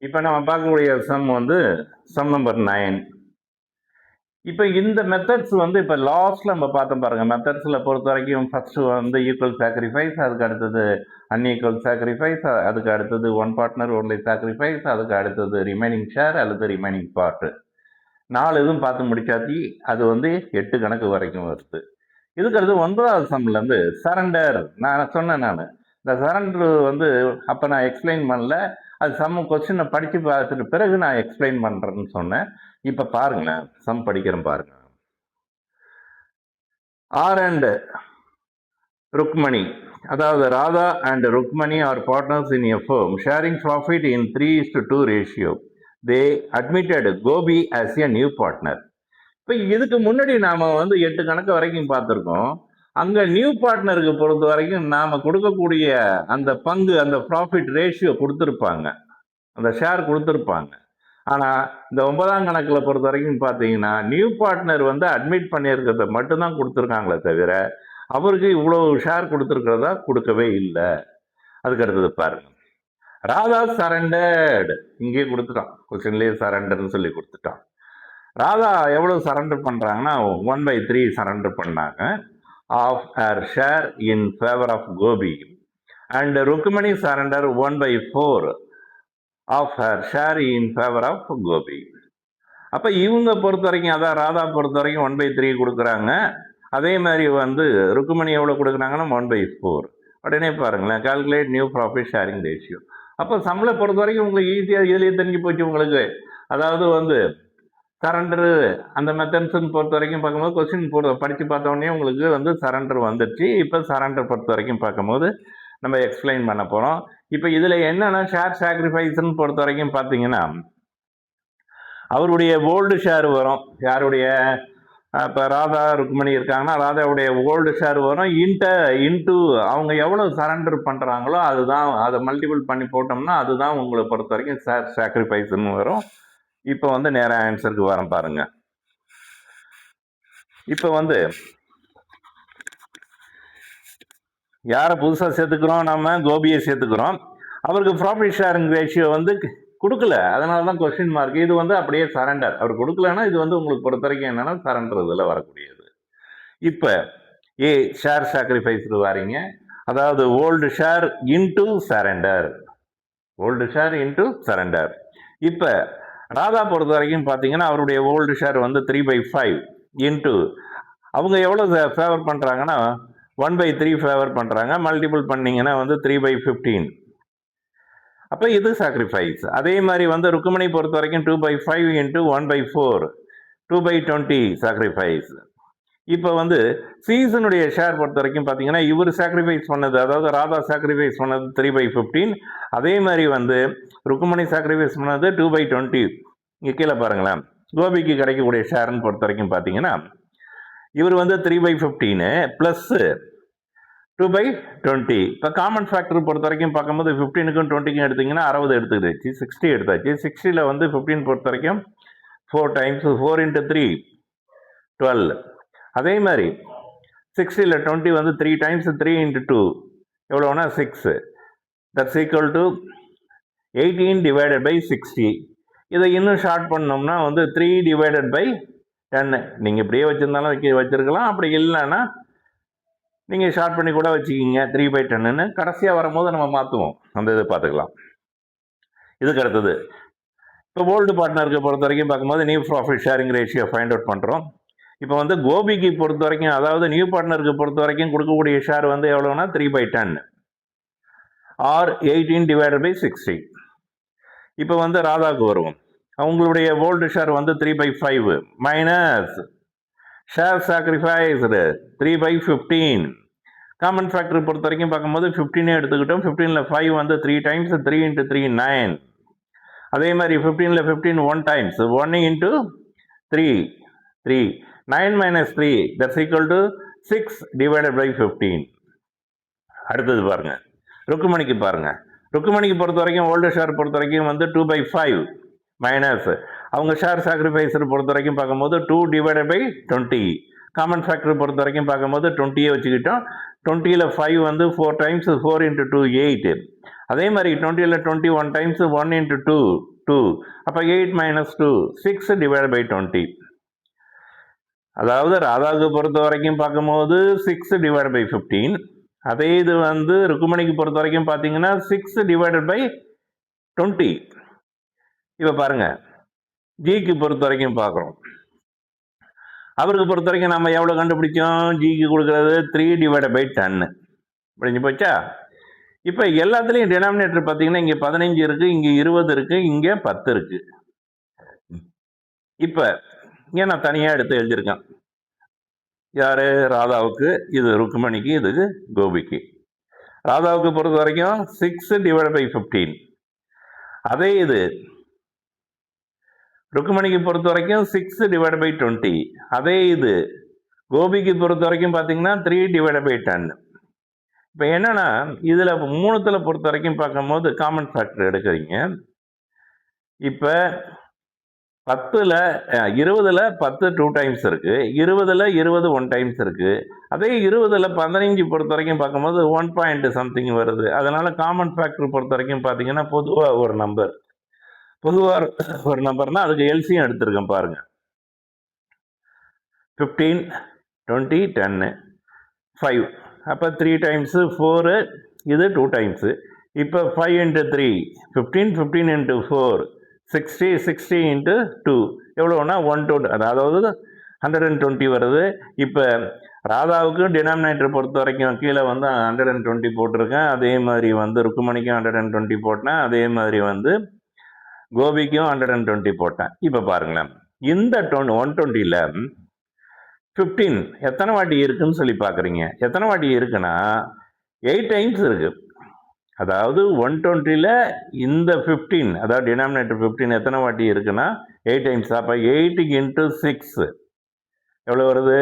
இப்போ நம்ம பார்க்கக்கூடிய சம் வந்து சம் நம்பர் 9. இப்போ இந்த மெத்தட்ஸ் வந்து இப்போ லாஸ்ட்ல நம்ம பார்த்தோம் பாருங்க. மெத்தட்ஸ்ல பொறுத்த வரைக்கும் ஃபர்ஸ்ட் வந்து ஈக்குவல் சாக்ரிஃபைஸ், அதுக்கு அடுத்தது அன்ஈக்குவல் சாக்ரிஃபைஸ், அதுக்கு அடுத்தது ஒன் பார்ட்னர் ஒன்லி சாக்ரிஃபைஸ், அதுக்கு அடுத்தது ரிமைனிங் ஷேர் அல்லது ரிமைனிங் பார்ட். 4 இதுவும் பார்த்து முடிச்சாச்சு. அது வந்து 8 கணக்கு வரைக்கும் வருது. இதுக்கு அடுத்து 9வது சம்லேருந்து சரண்டர். நான் சொன்னேன், இந்த சரண்டர் வந்து அப்போ நான் எக்ஸ்பிளைன் பண்ணல. அது சம் கொஸ்டினை படித்து பார்த்துட்டு பிறகு நான் எக்ஸ்பிளைன் பண்ணுறேன்னு சொன்னேன். இப்போ பாருங்களேன், சம் படிக்கிறேன் பாருங்க. ஆர் அண்ட் ருக்மணி, அதாவது Radha and Rukmani are partners in a firm sharing profit in 3:2 ratio. They admitted Gopi as a new partner. இப்போ இதுக்கு முன்னாடி நாம் வந்து 8 கணக்கு வரைக்கும் பார்த்துருக்கோம். அங்கே நியூ பார்ட்னருக்கு பொறுத்த வரைக்கும் நாம் கொடுக்கக்கூடிய அந்த பங்கு, அந்த ப்ராஃபிட் ரேஷியோ கொடுத்துருப்பாங்க, அந்த ஷேர் கொடுத்துருப்பாங்க. ஆனால் இந்த 9ஆம் கணக்கில் பொறுத்த வரைக்கும் பார்த்தீங்கன்னா நியூ பார்ட்னர் வந்து அட்மிட் பண்ணியிருக்கிறத மட்டும்தான் கொடுத்துருக்காங்களே தவிர அவருக்கு இவ்வளோ ஷேர் கொடுத்துருக்கிறதா கொடுக்கவே இல்லை. அதுக்கு அடுத்தது பாருங்க, ராதா சரண்டர்டு. இங்கேயே கொடுத்துட்டான், கொஸ்டின்லேயே சரண்டர்னு சொல்லி கொடுத்துட்டான். ராதா எவ்வளோ சரண்டர் பண்ணுறாங்கன்னா 1/3 சரண்டர் பண்ணாங்க of her share in favour of Gopi. And Rukmani surrender 1/4 of her share in favour of Gopi. அப்போ இவங்க பொறுத்த வரைக்கும், அதான் ராதா பொறுத்த வரைக்கும் 1/3 கொடுக்குறாங்க. அதே மாதிரி வந்து ருக்மணி எவ்வளோ கொடுக்குறாங்கன்னா 1/4. உடனே பாருங்களேன், calculate new profit sharing ratio. அப்போ சம்பளை பொறுத்த வரைக்கும் உங்களுக்கு ஈஸியாக இதுலேயே தெரிஞ்சு போச்சு உங்களுக்கு. அதாவது வந்து சரண்டரு அந்த மெத்தட்ஸ்ன்னு பொறுத்த வரைக்கும் பார்க்கும்போது கொஸ்டின் படித்து பார்த்தோடனே உங்களுக்கு வந்து சரண்டர் வந்துடுச்சு. இப்போ சரண்டர் பொறுத்த வரைக்கும் பார்க்கும்போது நம்ம எக்ஸ்பிளைன் பண்ண போகிறோம். இப்போ இதில் என்னென்னா ஷேர் சாக்ரிஃபைஸ்ன்னு பொறுத்த வரைக்கும் பார்த்தீங்கன்னா அவருடைய ஓல்டு ஷேர் வரும். யாருடைய, இப்போ ராதா ருக்மணி இருக்காங்கன்னா ராதாவுடைய ஓல்டு ஷேர் வரும். இன்ட்டு அவங்க எவ்வளோ சரண்டர் பண்ணுறாங்களோ அதுதான், அதை மல்டிபிள் பண்ணி போட்டோம்னா அதுதான் உங்களை பொறுத்த வரைக்கும் ஷேர் சாக்ரிஃபைஸ்ன்னு வரும். இப்போ வந்து நேராக ஆன்சருக்கு வரோம் பாருங்க. இப்போ வந்து யாரை புதுசாக சேர்த்துக்கிறோம், நம்ம கோபியை சேர்த்துக்கிறோம். அவருக்கு ப்ராஃபிட் ஷேரிங் ரேஷியோ வந்து கொடுக்கல, அதனால தான் கொஸ்டின் மார்க். இது வந்து அப்படியே சரண்டர். அவர் கொடுக்கலன்னா இது வந்து உங்களுக்கு பொறுத்த வரைக்கும் என்னன்னா சரண்டர் இதில் வரக்கூடியது. இப்போ ஷேர் சாக்ரிஃபைஸ்க்கு வாரீங்க, அதாவது old share into surrender, old share into surrender. இப்போ ராதா பொறுத்த வரைக்கும் பார்த்தீங்கன்னா அவருடைய ஓல்டு ஷேர் வந்து 3/5 இன்ட்டு அவங்க எவ்வளோ ஃபேவர் பண்ணுறாங்கன்னா 1/3 ஃபேவர் பண்ணுறாங்க. மல்டிபிள் பண்ணிங்கன்னா வந்து 3/15. அப்போ இது சாக்ரிஃபைஸ். அதே மாதிரி வந்து ருக்மணி பொறுத்த வரைக்கும் 2/5 இன்ட்டு 1/4 2/20 சாக்ரிஃபைஸ். இப்போ வந்து சீசனுடைய ஷேர் பொறுத்த வரைக்கும் பார்த்தீங்கன்னா இவர் சாக்ரிஃபைஸ் பண்ணது, அதாவது ராதா சாக்ரிஃபைஸ் பண்ணது 3/15. அதே மாதிரி வந்து ருக்மணி சாக்ரிஃபைஸ் பண்ணது 2/20. இங்கே கீழே பாருங்களேன், கோபிக்கு கிடைக்கக்கூடிய ஷேர்னு பொறுத்த வரைக்கும் பார்த்தீங்கன்னா இவர் வந்து 3/15 ப்ளஸ் 2/20. இப்போ காமன் ஃபேக்டர் பொறுத்த வரைக்கும் பார்க்கும்போது 15க்கும் 20க்கும் எடுத்திங்கன்னா 60 எடுத்துக்கிடுச்சு, 60 எடுத்தாச்சு. 60ல் வந்து 15 பொறுத்த வரைக்கும் 4 டைம்ஸ் 4 × 3 12. அதே மாதிரி 60ல் 20 வந்து 3 டைம்ஸ் 3 × 2 எவ்வளோனா 6. That's equal to 18/60. இதை இன்னும் ஷார்ட் பண்ணோம்னா வந்து 3/10. நீங்கள் இப்படியே வச்சுருந்தாலும் வச்சுருக்கலாம், அப்படி இல்லைன்னா நீங்கள் ஷார்ட் பண்ணி கூட வச்சுக்கிங்க 3/10ன்னு. கடைசியாக வரும்போது நம்ம மாற்றுவோம், அந்த இதை பார்த்துக்கலாம். இதுக்கு அடுத்தது இப்போ ஓல்டு பார்ட்னருக்கு பொறுத்த வரைக்கும் பார்க்கும்போது new profit sharing ratio find out பண்ணுறோம். இப்போ வந்து கோபிக்கு பொறுத்த வரைக்கும், அதாவது நியூ பார்ட்னருக்கு பொறுத்த வரைக்கும் கொடுக்கக்கூடிய ஷேர் வந்து எவ்வளோனா 3/10 ஆர் 18/60. இப்போ வந்து ராதாவுக்கு வருவோம். அவங்களுடைய ஓல்டு ஷேர் வந்து 3/5 minus share sacrificed 3/15. Common factor பொறுத்த வரைக்கும் பார்க்கும்போது 15 எடுத்துக்கிட்டோம். 15ல் 5 வந்து 3 டைம்ஸ் 3 × 3 9. அதே மாதிரி 15ல் 15 1 டைம்ஸ் 1 × 3 3. 9 - 3 that's equal to 6/15. அடுத்தது பாருங்க, ருக்மணிக்கு பாருங்க. ருக்மணிக்கு பொறுத்த வரைக்கும் ஓல்டு ஷேர் பொறுத்த வரைக்கும் வந்து 2/5 மைனஸ் அவங்க ஷேர் சாக்ரிஃபைஸர் பொறுத்த வரைக்கும் பார்க்கும்போது 2/20. காமன் ஃபேக்டர் பொறுத்த வரைக்கும் பார்க்கும்போது 20 வச்சுக்கிட்டோம். 20ல் 5 வந்து 4 டைம்ஸ் 4 × 2 8. அதே மாதிரி 20ல் 20 1 டைம்ஸ் 1 × 2 2. அப்போ 8 மைனஸ் 2 6 டிவைட் பை 20. அதாவது ராதாவுக்கு பொறுத்த வரைக்கும் பார்க்கும்போது 6 டிவைட் பை 15. அதே இது வந்து ருக்குமணிக்கு பொறுத்த வரைக்கும் பார்த்தீங்கன்னா 6 டிவைடட் பை 20. இப்போ பாருங்க, ஜிக்கு பொறுத்த வரைக்கும் பார்க்குறோம். அவருக்கு பொறுத்த வரைக்கும் நம்ம எவ்வளோ கண்டுபிடிச்சோம்? ஜிக்கு கொடுக்குறது 3 டிவைடட் பை 10 முடிஞ்சு போச்சா? இப்போ எல்லாத்துலேயும் டினாமினேட்டர் பார்த்தீங்கன்னா இங்கே 15 இருக்குது, இங்கே 20 இருக்குது, இங்கே 10 இருக்குது. இப்போ இங்கே நான் தனியாக எடுத்து எழுதியிருக்கேன். யார்? ராதாவுக்கு, இது ருக்குமணிக்கு, இது கோபிக்கு. ராதாவுக்கு பொறுத்த வரைக்கும் 6 டிவைட் பை 15. அதே இது ருக்குமணிக்கு பொறுத்த வரைக்கும் 6 டிவைட் பை 20. அதே இது கோபிக்கு பொறுத்த வரைக்கும் பார்த்தீங்கன்னா 3 டிவைட் பை 10. இப்போ என்னன்னா இதில் மூணுத்தில் பொறுத்த வரைக்கும் பார்க்கும்போது காமன் ஃபேக்டர் எடுக்கிறீங்க. இப்போ 10ல் 20ல் 10 2 டைம்ஸ் இருக்குது, 20ல் 20 1 டைம்ஸ் இருக்குது. அதே 20ல் 15 பொறுத்த வரைக்கும் பார்க்கும்போது 1 பாயிண்ட் சம்திங் வருது. அதனால் காமன் ஃபேக்டர் பொறுத்த வரைக்கும் பார்த்தீங்கன்னா பொதுவாக ஒரு நம்பர், நம்பர்னால் அதுக்கு எல்சியும் எடுத்திருக்கேன் பாருங்கள். 15 20 10 5. அப்போ 3 டைம்ஸு 4, இது 2 டைம்ஸு. இப்போ 5 இன்ட்டு 3 15, 15 இன்ட்டு 4 60, 60 இன்ட்டு 2 எவ்வளோன்னா 120, அதாவது 120 வருது. இப்போ ராதாவுக்கு டினாமினேட்டர் பொறுத்த வரைக்கும் கீழே வந்து 120 போட்டிருக்கேன். அதே மாதிரி வந்து ருக்குமணிக்கும் 120 போட்டேன். அதே மாதிரி வந்து கோபிக்கும் 120 போட்டேன். இப்போ பாருங்களேன், இந்த 120ல் 15 எத்தனை வாட்டி இருக்குன்னு சொல்லி பார்க்குறீங்க. எத்தனை வாட்டி இருக்குன்னா 8 டைம்ஸ் இருக்குது. அதாவது 120ல் இந்த 15, அதாவது டினாமினேட்டர் 15 எத்தனை வாட்டி இருக்குன்னா 8 டைம்ஸ். அப்போ 8 இன்ட்டு 6 எவ்வளோ வருது?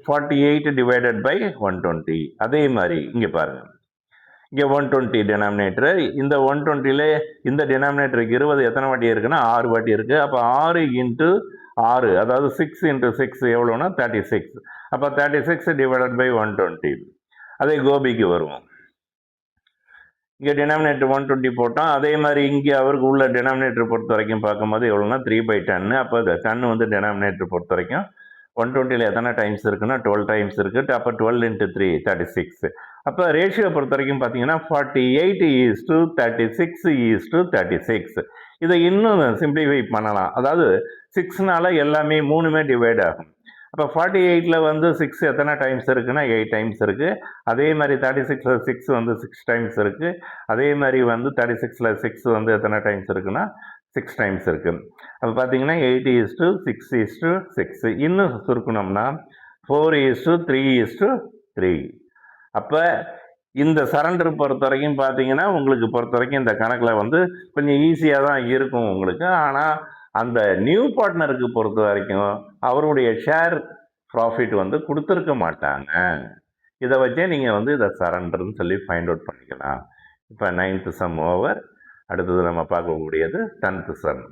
48 டிவைடட் பை 120. அதே மாதிரி இங்கே பாருங்கள், இங்கே 120 டினாமினேட்டரு. இந்த 120ல் இந்த டினாமினேட்டருக்கு 20 எத்தனை வாட்டி இருக்குன்னா 6 வாட்டி இருக்குது. அப்போ 6 இன்ட்டு 6, அதாவது 6 இன்ட்டு 6 எவ்வளோன்னா 36. அப்போ 36 டிவைடட் பை 120. அதே கோபிக்கு வருவோம். இங்கே டினாமினேட்டர் 120 போட்டோம். அதே மாதிரி இங்கே அவருக்கு உள்ள டினாமினேட்டர் பொறுத்த வரைக்கும் பார்க்கும்போது எவ்வளோன்னா 3 பை 10. அப்போ 10 வந்து டினாமினேட்டர் பொறுத்த வரைக்கும் 120ல் எத்தனை டைம்ஸ் இருக்குன்னா 12 டைம்ஸ் இருக்குது. அப்போ 12 இன்ட்டு 3 36. அப்போ ரேஷியோ பொறுத்த வரைக்கும் பார்த்தீங்கன்னா 48:36:36. இதை இன்னும் சிம்பிளிஃபை பண்ணலாம். அதாவது 6னால எல்லாமே 3மே டிவைட் ஆகும். அப்போ 48ல் வந்து 6 எத்தனை டைம்ஸ் இருக்குன்னா 8 டைம்ஸ் இருக்குது. அதே மாதிரி 36ல் 6 வந்து 6 டைம்ஸ் இருக்குது. அதே மாதிரி வந்து 36ல் 6 வந்து எத்தனை டைம்ஸ் இருக்குன்னா 6 டைம்ஸ் இருக்குது. அப்போ பார்த்தீங்கன்னா 8:6:6. இன்னும் சுருக்கணும்னா 4:3:3. அப்போ இந்த சரண்டர் பொறுத்த வரைக்கும் பார்த்தீங்கன்னா உங்களுக்கு பொறுத்த வரைக்கும் இந்த கணக்கில் வந்து கொஞ்சம் ஈஸியாக தான் இருக்கும் உங்களுக்கு. ஆனால் அந்த நியூ பார்ட்னருக்கு பொறுத்த வரைக்கும் அவருடைய ஷேர் ப்ராஃபிட் வந்து கொடுத்துருக்க மாட்டாங்க. இதை வச்சே நீங்கள் வந்து இதை சரண்டர்னு சொல்லி ஃபைண்ட் அவுட் பண்ணிக்கலாம். இப்போ 9th சம் ஓவர். அடுத்தது நம்ம பார்க்கக்கூடியது 10th சம்.